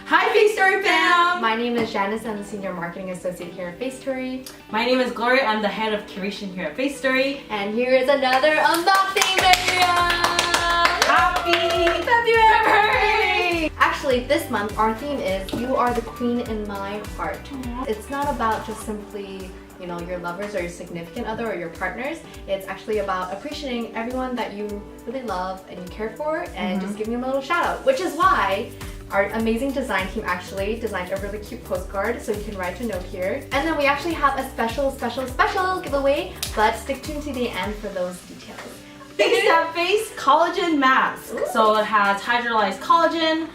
Hi FaceTory Fam! My name is Janice. I'm the Senior Marketing Associate here at FaceTory. My name is Gloria. I'm the Head of Curation here at FaceTory. And here is another unboxing video! Happy February! Actually, this month our theme is You Are the Queen in My Heart. Aww. It's not about just simply your lovers or your significant other or your partners. It's actually about appreciating everyone that you really love and you care for and just giving them a little shout out, which is why our amazing design team actually designed a really cute postcard, so you can write a note here. And then we actually have a special giveaway, but stick tuned to the end for those details. Face That Face Collagen Mask. Ooh. So it has hydrolyzed collagen.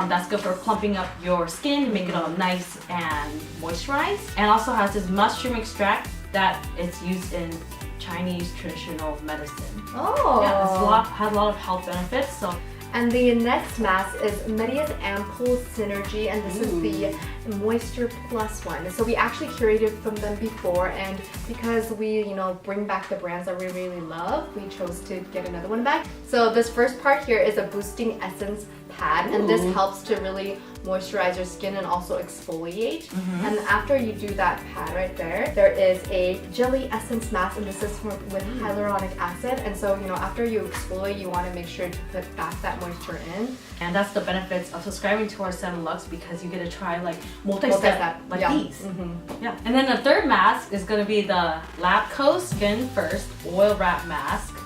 That's good for plumping up your skin, make it all nice and moisturized. And also has this mushroom extract that is used in Chinese traditional medicine. Oh! Yeah, has a lot of health benefits. So. And the next mask is Media's Ampoule Synergy, and this is the Moisture Plus one. So we actually curated from them before, and because we, bring back the brands that we really love, we chose to get another one back. So this first part here is a boosting essence pad, and this helps to really moisturize your skin and also exfoliate. And after you do that pad right there, there is a jelly essence mask, and this is with hyaluronic acid. And so, after you exfoliate, you want to make sure to put back that moisture in. And that's the benefits of subscribing to our 7 LUX, because you get to try like multi-step like these. Yeah. And then the third mask is going to be the Labco Skin First Oil Wrap Mask.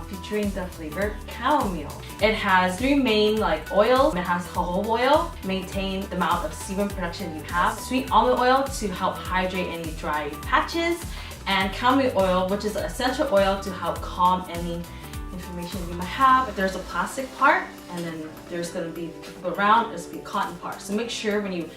Featuring the flavor chamomile. It has 3 main oils. It has jojoba oil, maintain the amount of sebum production you have. Sweet almond oil to help hydrate any dry patches. And chamomile oil, which is an essential oil to help calm any inflammation you might have. There's a plastic part, and then there's going to be around, there's going to be a cotton part. So make sure when you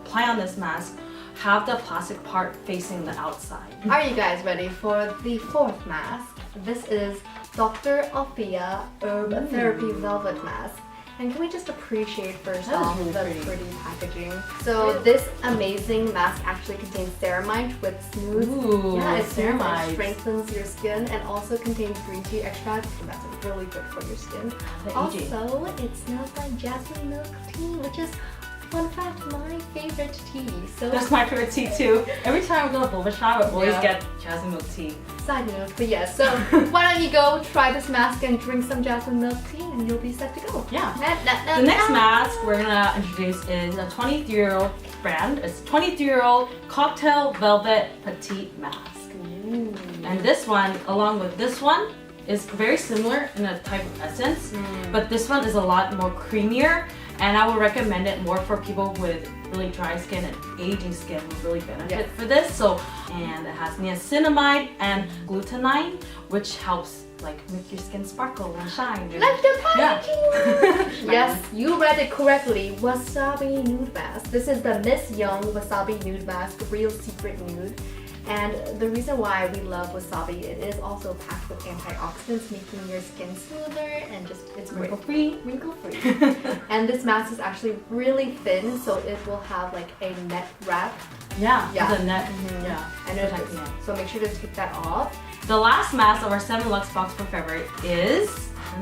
apply on this mask, have the plastic part facing the outside. Are you guys ready for the fourth mask? This is Dr. Althea Herb Therapy Velvet Mask. And can we just appreciate first off the pretty packaging? So this amazing mask actually contains ceramide with smooth, ceramide strengthens your skin, and also contains green tea extract. That's really good for your skin. Also, it smells like jasmine milk tea, which is, fun fact, my favorite tea. So that's my favorite tea too. Every time we go to boba shop, I always get jasmine milk tea. Side note, but yes. So why don't you go try this mask and drink some jasmine milk tea, and you'll be set to go. Yeah. The next mask we're gonna introduce is a 23-year-old brand. It's 23-year-old Cocktail Velvet Petite Mask. Ooh. And this one, along with this one, is very similar in a type of essence, but this one is a lot more creamier. And I would recommend it more for people with really dry skin and aging skin would really benefit for this. So, and it has niacinamide and glutamine, which helps make your skin sparkle and shine. Like the packaging! Yes, you read it correctly. Wasabi Nude Mask. This is the Miss Young Wasabi Nude Mask, Real Secret Nude. And the reason why we love wasabi, it is also packed with antioxidants, making your skin smoother and it's wrinkle-free. And this mask is actually really thin, so it will have a net wrap. Yeah. The net. And so make sure to take that off. The last mask of our 7 LUX box for February is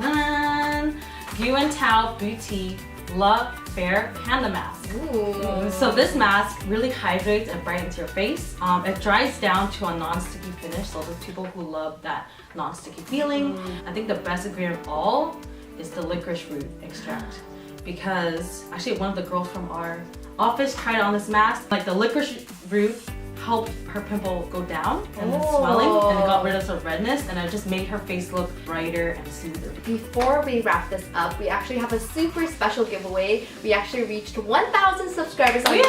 Guan Tao Beauty Love Fair Panda Mask. Ooh. So this mask really hydrates and brightens your face. It dries down to a non-sticky finish, so there's people who love that non-sticky feeling. I think the best ingredient of all is the licorice root extract, because actually one of the girls from our office tried on this mask. The licorice root helped her pimple go down and the swelling, and it got rid of the redness, and it just made her face look brighter and smoother. Before we wrap this up, we actually have a super special giveaway. We actually reached 1,000 subscribers on Yay!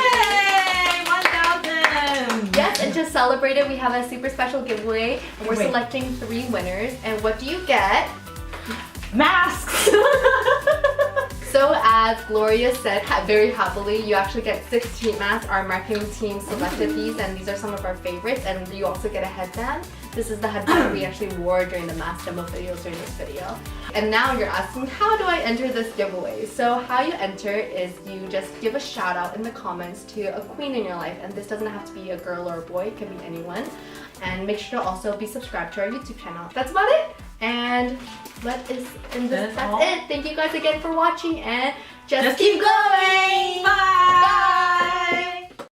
1,000! Yes, and to celebrate it, we have a super special giveaway. We're selecting 3 winners, and what do you get? Masks! So as Gloria said very happily, you actually get 16 masks. Our marketing team selected these, and these are some of our favorites, and you also get a headband. This is the headband we actually wore during the mask demo videos during this video. And now you're asking, how do I enter this giveaway? So how you enter is you just give a shout out in the comments to a queen in your life, and this doesn't have to be a girl or a boy, it can be anyone. And make sure to also be subscribed to our YouTube channel. That's about it. And that's it. Thank you guys again for watching, and just keep going. Bye.